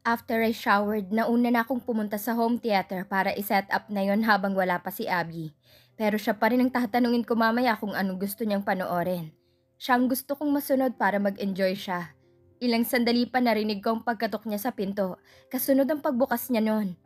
After I showered, nauna na akong pumunta sa home theater para i-set up na yon habang wala pa si Abby. Pero siya pa rin ang tatanungin ko mamaya kung anong gusto niyang panoorin. Siya ang gusto kong masunod para mag-enjoy siya. Ilang sandali pa narinig ko ang pagkatok niya sa pinto, kasunod ang pagbukas niya noon.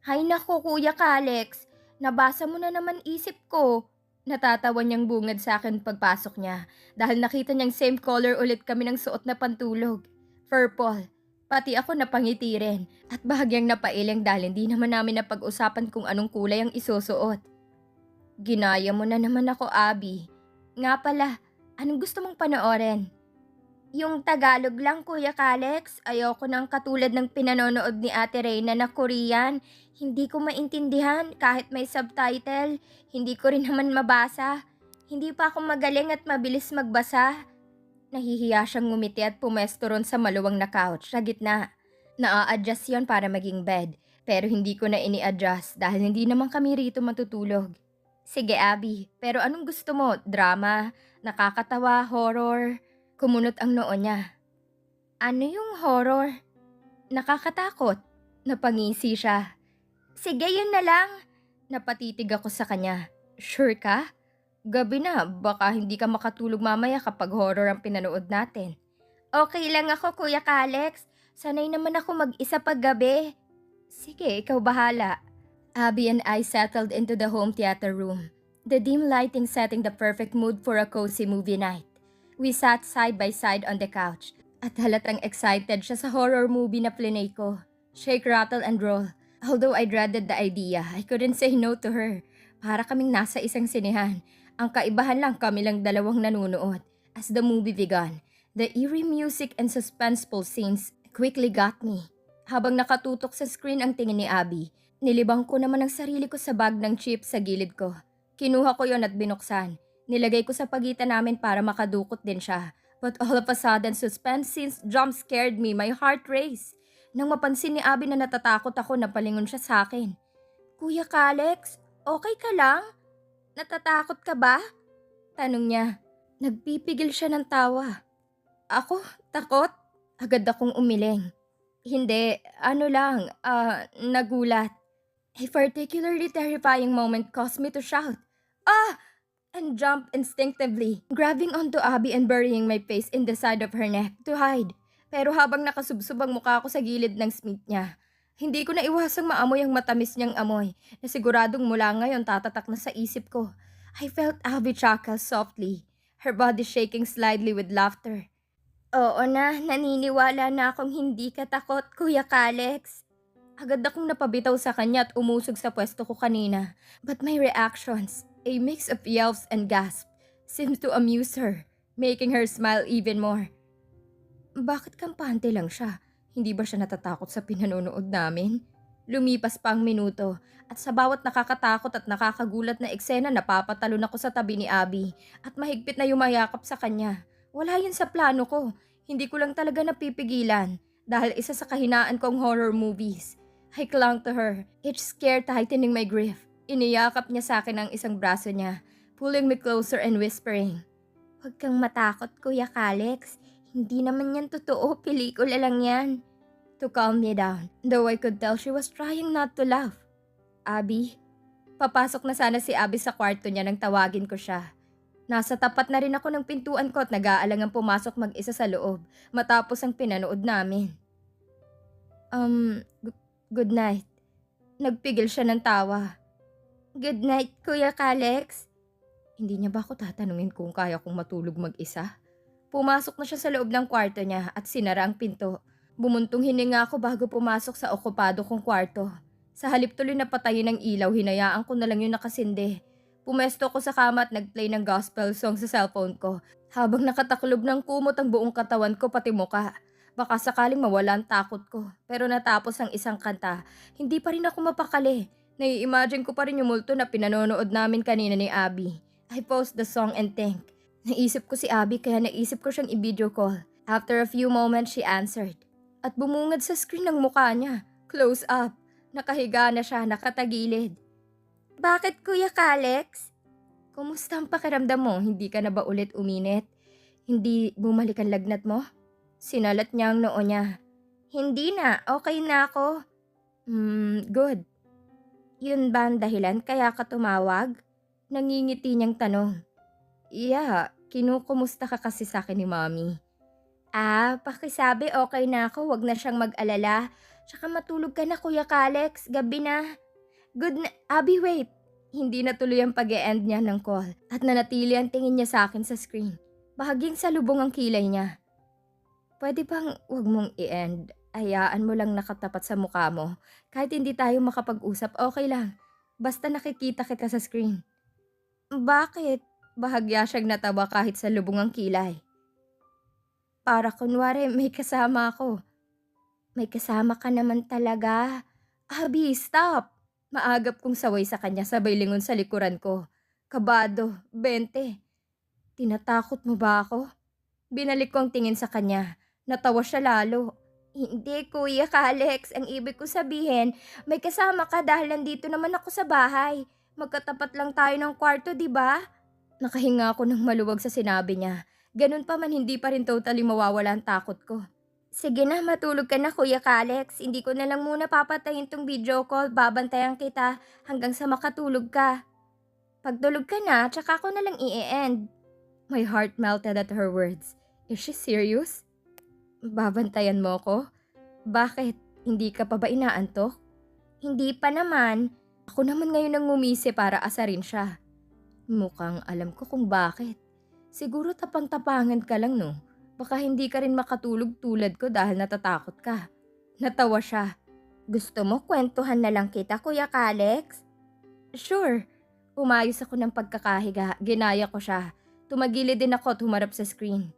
Hay nako Kuya Kalex, nabasa mo na naman isip ko. Natatawa niyang bungad sa akin pagpasok niya dahil nakita niyang same color ulit kami ng suot na pantulog. Purple. Pati ako napangiti rin at bahagyang napailing dahil hindi naman namin napag-usapan kung anong kulay ang isusuot. Ginaya mo na naman ako, Abby. Nga pala, anong gusto mong panoorin? Yung Tagalog lang, Kuya Kalex. Ayoko nang katulad ng pinanonood ni Ate Reyna na Korean. Hindi ko maintindihan kahit may subtitle. Hindi ko rin naman mabasa. Hindi pa ako magaling at mabilis magbasa. Nahihiya siyang ngumiti at pumesto ron sa maluwang na couch sa gitna. Naa-adjust yon para maging bed. Pero hindi ko na ini-adjust dahil hindi naman kami rito matutulog. Sige, Abby. Pero anong gusto mo? Drama? Nakakatawa? Horror? Kumunot ang noo niya. Ano yung horror? Nakakatakot. Napangisi siya. Sige, yun na lang. Napatitig ako sa kanya. Sure ka? Gabi na, baka hindi ka makatulog mamaya kapag horror ang pinanood natin. Okay lang ako, Kuya Kalex. Sanay naman ako mag-isa pag gabi. Sige, ikaw bahala. Abby and I settled into the home theater room. The dim lighting setting the perfect mood for a cozy movie night. We sat side by side on the couch at halatang excited siya sa horror movie na plinay ko. Shake, rattle, and roll. Although I dreaded the idea, I couldn't say no to her. Para kaming nasa isang sinehan. Ang kaibahan lang kami lang dalawang nanunood. As the movie began, the eerie music and suspenseful scenes quickly got me. Habang nakatutok sa screen ang tingin ni Abby, nilibang ko naman ang sarili ko sa bag ng chips sa gilid ko. Kinuha ko yon at binuksan. Nilagay ko sa pagitan namin para makadukot din siya. But all of a sudden, suspense scenes jump scared me. My heart raced. Nang mapansin ni Abby na natatakot ako, napalingon siya sa akin. Kuya Kalex, okay ka lang? Natatakot ka ba? Tanong niya. Nagpipigil siya ng tawa. Ako? Takot? Agad akong umiling. Hindi, ano lang, nagulat. A particularly terrifying moment caused me to shout. Ah! And jump instinctively, grabbing onto Abby and burying my face in the side of her neck to hide. Pero habang nakasubsob ang mukha ko sa gilid ng smith niya, hindi ko na iwasang maamoy ang matamis niyang amoy na siguradong mula ngayon tatatak na sa isip ko. I felt Abby chuckle softly, her body shaking slightly with laughter. Oo na, naniniwala na akong hindi ka takot, Kuya Kalex. Agad akong napabitaw sa kanya at umusog sa pwesto ko kanina. But my reactions, a mix of yelps and gasps, seems to amuse her, making her smile even more. Bakit kampante lang siya? Hindi ba siya natatakot sa pinanonood namin? Lumipas pa ang minuto at sa bawat nakakatakot at nakakagulat na eksena napapatalon ako sa tabi ni Abby at mahigpit na yumayakap sa kanya. Wala yun sa plano ko. Hindi ko lang talaga napipigilan dahil isa sa kahinaan kong horror movies. I clung to her, each scare tightening my grip. Iniyakap niya sa akin ang isang braso niya, pulling me closer and whispering, "Huwag kang matakot, Kuya Kalex. Hindi naman yan totoo, pelikula lang yan." To calm me down, though I could tell she was trying not to laugh. Abby? Papasok na sana si Abby sa kwarto niya nang tawagin ko siya. Nasa tapat na rin ako ng pintuan ko at nag-aalangang pumasok mag-isa sa loob matapos ang pinanood namin. Um, Good night. Nagpigil siya ng tawa. Good night, Kuya Kalex. Hindi niya ba ako tatanungin kung kaya kong matulog mag-isa? Pumasok na siya sa loob ng kwarto niya at sinara ang pinto. Bumuntong hininga ako bago pumasok sa okupado kong kwarto. Sa halip tuloy na patayin ng ilaw, hinayaan ko na lang yung nakasinde. Pumesto ko sa kama at nagplay ng gospel song sa cellphone ko habang nakataklob ng kumot ang buong katawan ko pati muka. Baka sakaling mawala ang takot ko. Pero natapos ang isang kanta, hindi pa rin ako mapakali. Nai-imagine ko pa rin yung multo na pinanonood namin kanina ni Abby. I paused the song and think. Naisip ko si Abby kaya naisip ko siyang i-video call. After a few moments, she answered. At bumungad sa screen ng mukha niya. Close up. Nakahiga na siya, nakatagilid. Bakit, Kuya Kalex? Kumusta ang pakiramdam mo? Hindi ka na ba ulit uminit? Hindi bumalik ang lagnat mo? Sinalat niya ang noo niya. Hindi na, okay na ako. Good. Yun ba ang dahilan kaya ka tumawag? Nangingiti niyang tanong. Yeah, kinukumusta ka kasi sa akin ni Mommy. Pakisabi okay na ako, 'wag na siyang mag-alala. Tsaka matulog ka na Kuya Kalex, gabi na. Good na Abby, wait! Hindi natuloy ang pag-e-end niya ng call at nanatili ang tingin niya sa akin sa screen. Bahagyang salubong ang kilay niya. Pwede bang 'wag mong i-end? Hayaan mo lang nakatapat sa mukha mo. Kahit hindi tayo makapag-usap, okay lang. Basta nakikita kita sa screen. Bakit? Bahagya siyang natawa kahit salubong ang kilay. Para kunwari may kasama ako. May kasama ka naman talaga. Abby, stop! Maagap kong saway sa kanya sabay lingon sa likuran ko. Kabado, 20. Tinatakot mo ba ako? Binalik ko ang tingin sa kanya. Natawa siya lalo. Hindi, Kuya Alex. Ang ibig ko sabihin, may kasama ka dahil nandito naman ako sa bahay. Magkatapat lang tayo ng kwarto, di ba? Nakahinga ako ng maluwag sa sinabi niya. Ganun pa man hindi pa rin totally mawawala ang takot ko. Sige na, matulog ka na Kuya Alex. Hindi ko na lang muna papatayin tong video call. Babantayan kita hanggang sa makatulog ka. Pagtulog ka na, tsaka ko na lang i-end. My heart melted at her words. Is she serious? Babantayan mo ko? Bakit? Hindi ka pa ba inaantok? Hindi pa naman. Ako naman ngayon ang ngumisi para asarin siya. Mukhang alam ko kung bakit. Siguro tapang-tapangan ka lang no. Baka hindi ka rin makatulog tulad ko dahil natatakot ka. Natawa siya. Gusto mo kwentuhan na lang kita, Kuya Alex? Sure. Umayos ako ng pagkakahiga. Ginaya ko siya. Tumagilid din ako at humarap sa screen.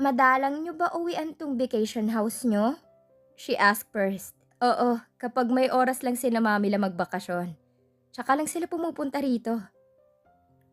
Madalang nyo ba uwian tong vacation house nyo? She asked first. Oo, kapag may oras lang sila Mami magbakasyon. Tsaka lang sila pumupunta rito.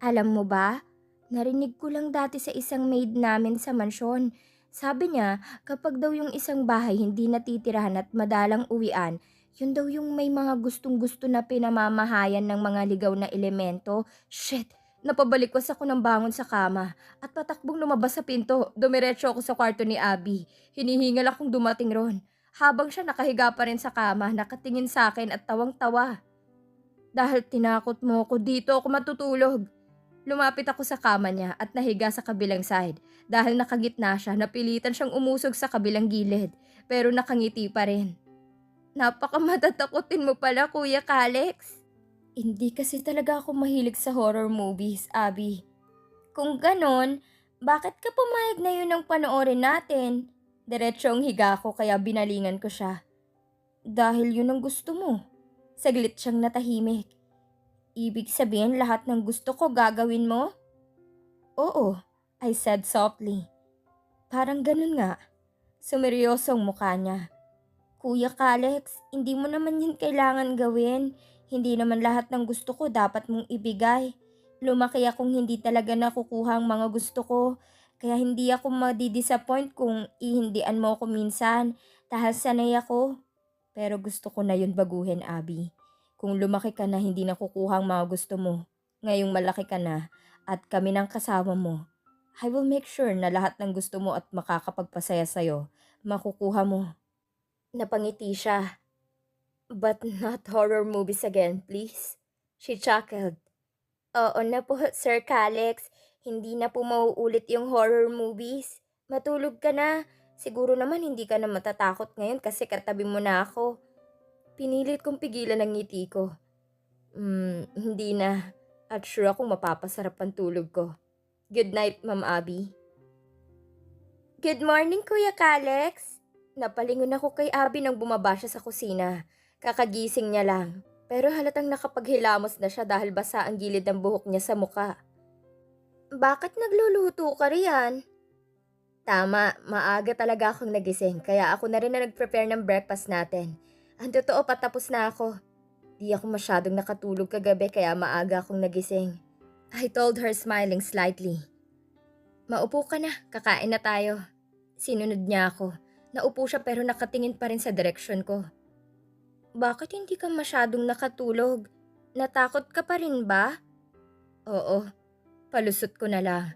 Alam mo ba, narinig ko lang dati sa isang maid namin sa mansyon. Sabi niya, kapag daw yung isang bahay hindi natitirahan at madalang uwian, yun daw yung may mga gustong-gusto na pinamamahayan ng mga ligaw na elemento. Shit! Napabalik-was ako ng bangon sa kama at patakbong lumabas sa pinto. Dumiretso ako sa kwarto ni Abby. Hinihingal akong dumating ron. Habang siya nakahiga pa rin sa kama, nakatingin sa akin at tawang-tawa. Dahil tinakot mo ko, dito ako matutulog. Lumapit ako sa kama niya at nahiga sa kabilang side. Dahil nakagitna siya, napilitan siyang umusog sa kabilang gilid. Pero nakangiti pa rin. Napakamatatakotin mo pala, Kuya Alex. Hindi kasi talaga ako mahilig sa horror movies, Abby. Kung ganon, bakit ka pumayag na yun ang panoorin natin? Diretsong higa ko kaya binalingan ko siya. Dahil yun ang gusto mo. Saglit siyang natahimik. Ibig sabihin lahat ng gusto ko gagawin mo? Oo, I said softly. Parang ganun nga. Sumeryosong mukha niya. Kuya Alex, hindi mo naman yun kailangan gawin. Hindi naman lahat ng gusto ko dapat mong ibigay. Lumaki akong hindi talaga nakukuha ang mga gusto ko. Kaya hindi ako madidisappoint kung ihindian mo ako minsan. Dahil sanay ako. Pero gusto ko na yun baguhin, Abby. Kung lumaki ka na hindi nakukuha ang mga gusto mo, ngayong malaki ka na at kami ng kasama mo, I will make sure na lahat ng gusto mo at makakapagpasaya sa'yo, makukuha mo. Napangiti siya. But not horror movies again, please. She chuckled. Oo na po, Sir Alex. Hindi na po mauulit yung horror movies. Matulog ka na. Siguro naman hindi ka na matatakot ngayon kasi katabi mo na ako. Pinilit kong pigilan ang ngiti ko. Hindi na. At sure akong mapapasarap ang tulog ko. Good night, Ma'am Abby. Good morning, Kuya Alex. Napalingon ako kay Abby nang bumaba siya sa kusina. Kakagising niya lang. Pero halatang nakapaghilamos na siya dahil basa ang gilid ng buhok niya sa muka. Bakit nagluluto ka riyan? Tama, maaga talaga akong nagising kaya ako na rin na nag-prepare ng breakfast natin. Ang totoo, patapos na ako. Di ako masyadong nakatulog kagabi kaya maaga akong nagising. I told her smiling slightly. Maupo ka na, kakain na tayo. Sinunod niya ako. Naupo siya pero nakatingin pa rin sa direksyon ko. Bakit hindi ka masyadong nakatulog? Natakot ka pa rin ba? Oo, palusot ko na lang.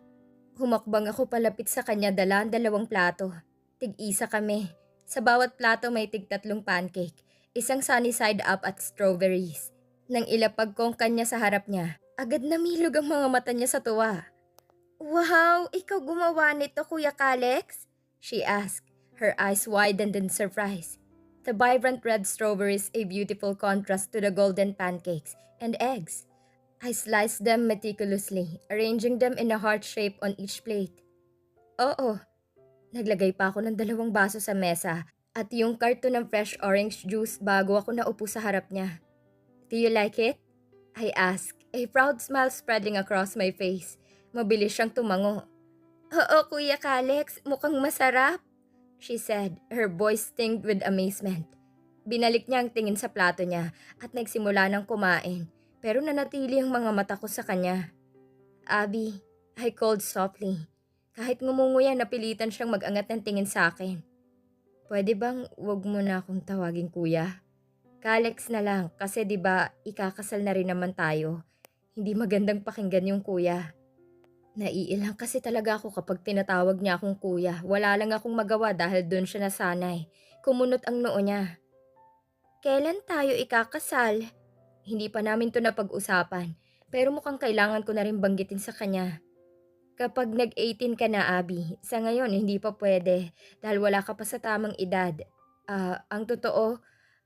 Humakbang ako palapit sa kanya dala ang 2 plato. Tig-isa kami. Sa bawat plato may tig-3 pancake, isang sunny side up at strawberries. Nang ilapag kong kanya sa harap niya, agad namilog ang mga mata niya sa tuwa. Wow! Ikaw gumawa nito, Kuya Kalex? She asked, her eyes widened in surprise. The vibrant red strawberries a beautiful contrast to the golden pancakes and eggs. I sliced them meticulously, arranging them in a heart shape on each plate. Oo, naglagay pa ako ng 2 baso sa mesa at yung karton ng fresh orange juice bago ako naupo sa harap niya. Do you like it? I asked, a proud smile spreading across my face. Mabilis siyang tumango. Oo, Kuya Kalex, mukhang masarap, she said, her voice tinged with amazement. Binalik niya ang tingin sa plato niya at nagsimula ng kumain, pero nanatili ang mga mata ko sa kanya. Abby, I called softly. Kahit ngumunguya, napilitan siyang mag-angat ng tingin sa akin. Pwede bang wag mo na akong tawagin kuya? Kalex na lang kasi 'di ba ikakasal na rin naman tayo. Hindi magandang pakinggan yung kuya. Naiilang kasi talaga ako kapag tinatawag niya akong kuya. Wala lang akong magawa dahil doon siya nasanay. Kumunot ang noo niya. Kailan tayo ikakasal? Hindi pa namin to napag-usapan, pero mukhang kailangan ko na rin banggitin sa kanya. Kapag nag-18 ka na, Abby, sa ngayon hindi pa pwede dahil wala ka pa sa tamang edad. Ang totoo,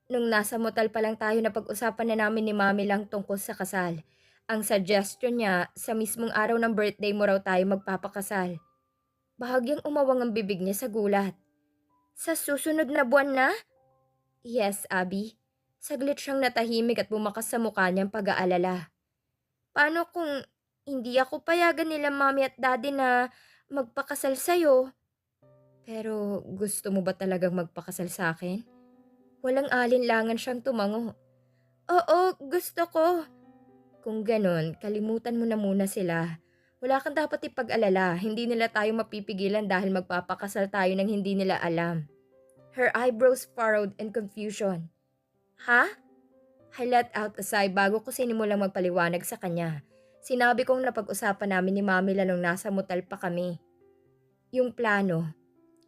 nung nasa motel pa lang tayo napag-usapan na namin ni Mami lang tungkol sa kasal. Ang suggestion niya, sa mismong araw ng birthday mo raw tayo magpapakasal. Bahagyang umawang ang bibig niya sa gulat. Sa susunod na buwan na? Yes, Abby. Saglit siyang natahimik at bumakas sa mukha niyang pag-aalala. Paano kung hindi ako payagan nila Mommy at Daddy na magpakasal sa'yo? Pero gusto mo ba talagang magpakasal sa akin? Walang alinlangan siyang tumango. Oo, gusto ko. Kung ganon, kalimutan mo na muna sila. Wala kang dapat ipag-alala, hindi nila tayo mapipigilan dahil magpapakasal tayo nang hindi nila alam. Her eyebrows furrowed in confusion. Ha? I let out a sigh bago ko sinimulang magpaliwanag sa kanya. Sinabi kong napag-usapan namin ni Mami nung nasa motel pa kami. Yung plano,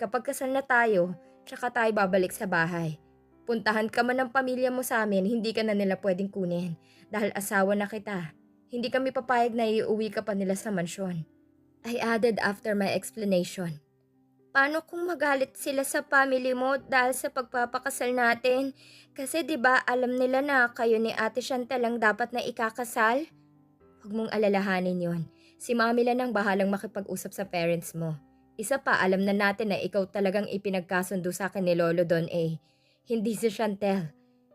kapag kasal na tayo, tsaka tayo babalik sa bahay. Puntahan ka man ng pamilya mo sa amin, hindi ka na nila pwedeng kunin dahil asawa na kita. Hindi kami papayag na iuwi ka pa nila sa mansyon. I added after my explanation. Paano kung magalit sila sa family mo dahil sa pagpapakasal natin? Kasi 'di ba alam nila na kayo ni Ate Chantel lang dapat na ikakasal? Huwag mong alalahanin yon. Si Mami lang ang bahalang makipag-usap sa parents mo. Isa pa, alam na natin na ikaw talagang ipinagkasundo sa akin ni Lolo Don A. Hindi si Chantel.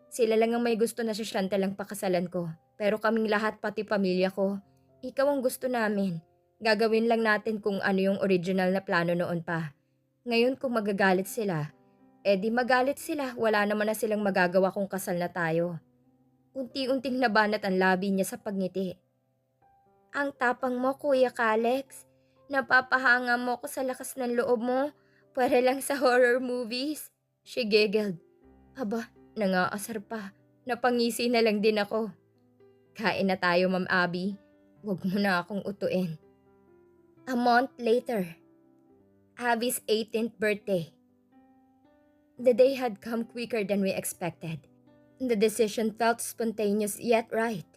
Sila lang ang may gusto na si Chantel ang pakasalan ko. Pero kaming lahat pati pamilya ko. Ikaw ang gusto namin. Gagawin lang natin kung ano yung original na plano noon pa. Ngayon kung magagalit sila, di magalit sila. Wala naman na silang magagawa kung kasal na tayo. Unti-unting nabanat ang labi niya sa pagngiti. Ang tapang mo, Kuya Kalex. Napapahanga mo ko sa lakas ng loob mo. Pwede lang sa horror movies. She giggled. Aba, nangaasar pa. Napangisi na lang din ako. Kain na tayo, Ma'am Abby. Huwag mo na akong utuin. A month later, Abby's 18th birthday. The day had come quicker than we expected. The decision felt spontaneous yet right.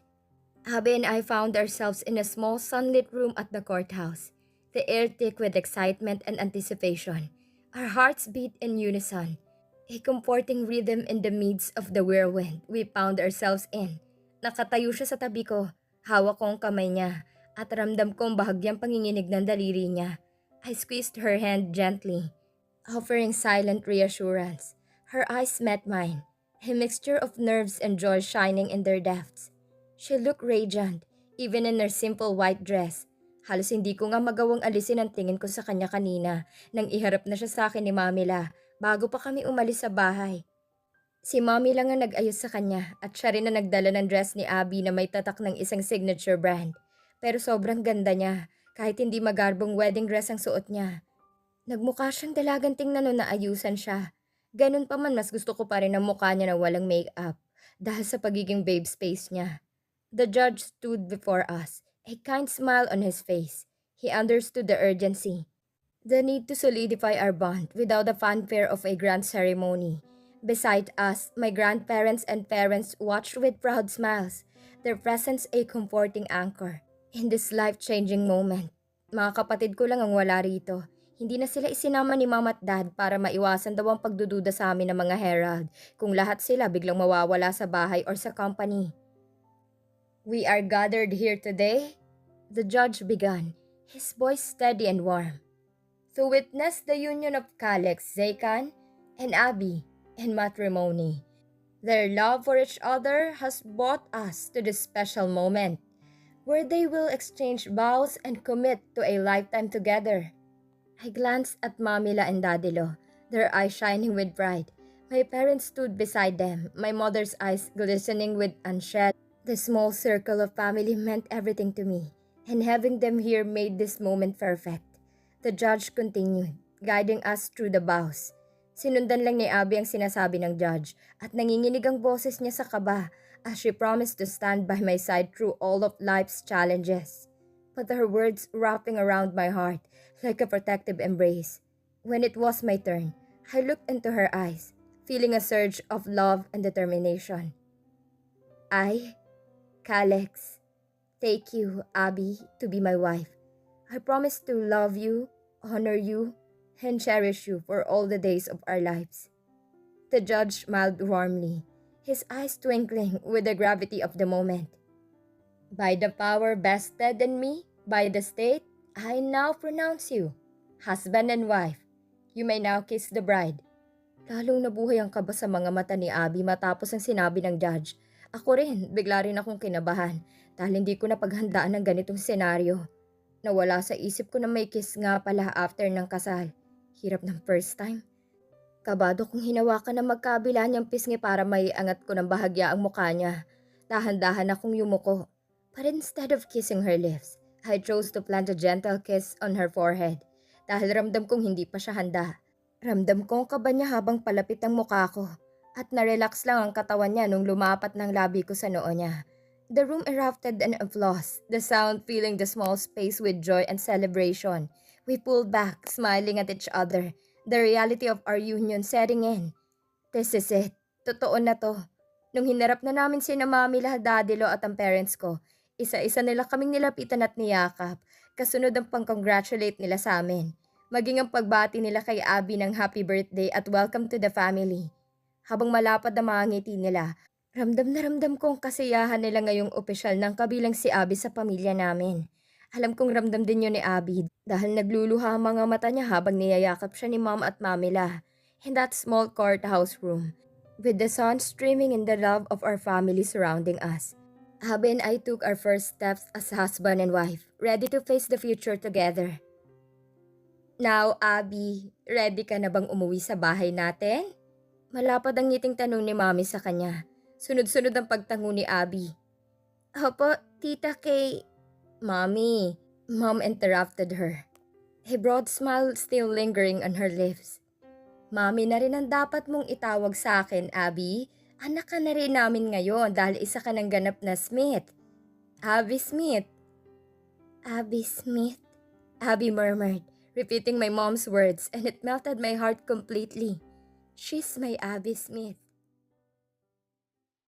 Abby and I found ourselves in a small sunlit room at the courthouse, the air thick with excitement and anticipation. Our hearts beat in unison, a comforting rhythm in the midst of the whirlwind we found ourselves in. Nakatayo siya sa tabi ko, hawak ko ang kamay niya, at ramdam kong bahagyang panginginig ng daliri niya. I squeezed her hand gently, offering silent reassurance. Her eyes met mine, a mixture of nerves and joy shining in their depths. She looked radiant, even in her simple white dress. Halos hindi ko nga magawang alisin ang tingin ko sa kanya kanina nang iharap na siya sa akin ni Mamila bago pa kami umalis sa bahay. Si Mommy lang ang nag-ayos sa kanya at siya rin na nagdala ng dress ni Abby na may tatak ng isang signature brand. Pero sobrang ganda niya, kahit hindi magarbong wedding dress ang suot niya. Nagmukha siyang dalagang tingnan nung naayusan siya. Ganun pa man mas gusto ko pa rin ang mukha niya na walang make-up dahil sa pagiging babe space niya. The judge stood before us, a kind smile on his face. He understood the urgency. The need to solidify our bond without the fanfare of a grand ceremony. Beside us, my grandparents and parents watched with proud smiles, their presence a comforting anchor. In this life-changing moment, mga kapatid ko lang ang wala rito. Hindi na sila isinama ni mama at dad para maiwasan daw ang pagdududa sa amin ng mga herald kung lahat sila biglang mawawala sa bahay or sa company. We are gathered here today, the judge began, his voice steady and warm, to witness the union of Kalex, Zaykan, and Abby in matrimony. Their love for each other has brought us to this special moment where they will exchange vows and commit to a lifetime together. I glanced at Mamila and Dadilo, their eyes shining with pride. My parents stood beside them, my mother's eyes glistening with unshed. The small circle of family meant everything to me, and having them here made this moment perfect. The judge continued, guiding us through the vows. Sinundan lang ni Abby ang sinasabi ng judge at nanginginig ang boses niya sa kaba as she promised to stand by my side through all of life's challenges. But her words wrapping around my heart like a protective embrace. When it was my turn, I looked into her eyes, feeling a surge of love and determination. I, Kalex, take you, Abby, to be my wife. I promise to love you, honor you, and cherish you for all the days of our lives. The judge smiled warmly, his eyes twinkling with the gravity of the moment. By the power vested in me by the state, I now pronounce you husband and wife. You may now kiss the bride. Lalong nabuhay ang kaba sa mga mata ni Abby matapos ang sinabi ng judge. Ako rin, bigla rin akong kinabahan dahil hindi ko napaghandaan ng ganitong senaryo. Nawala sa isip ko na may kiss nga pala after ng kasal. Hirap ng first time. Kabado kong hinawakan ng magkabila niyang pisngi para may angat ko ng bahagya ang mukha niya. Dahan-dahan akong yumuko. But instead of kissing her lips, I chose to plant a gentle kiss on her forehead dahil ramdam kong hindi pa siya handa. Ramdam ko ang kaba niya habang palapit ang mukha ko at narelax lang ang katawan niya nung lumapat ng labi ko sa noo niya. The room erupted in applause, the sound filling the small space with joy and celebration. We pulled back, smiling at each other, the reality of our union setting in. This is it. Totoo na to. Nung hinarap na namin sina Mamila, Dadilo at ang parents ko, isa-isa nila kaming nilapitan at niyakap, kasunod ang pang-congratulate nila sa amin. Maging ang pagbati nila kay Abby ng happy birthday at welcome to the family. Habang malapad na mga ngiti nila, ramdam na ramdam ko ang kasiyahan nila ngayong opisyal ng kabilang si Abby sa pamilya namin. Alam kong ramdam din yun ni Abby dahil nagluluha ang mga mata niya habang niyayakap siya ni Mom at Mamila in that small courthouse room with the sun streaming in the love of our family surrounding us. Abby and I took our first steps as husband and wife, ready to face the future together. Now, Abby, ready ka na bang umuwi sa bahay natin? Malapad ang ngiting tanong ni Mami sa kanya. Sunod-sunod ang pagtango ni Abby. Opo, Tita Kay. Mami, Mom interrupted her. A broad smile still lingering on her lips. Mami na rin ang dapat mong itawag sa akin, Abby. Anak ka na rin namin ngayon dahil isa ka ng ganap na Smith. Abby Smith. Abby Smith, Abby murmured, repeating my mom's words, and it melted my heart completely. She's my Abby Smith.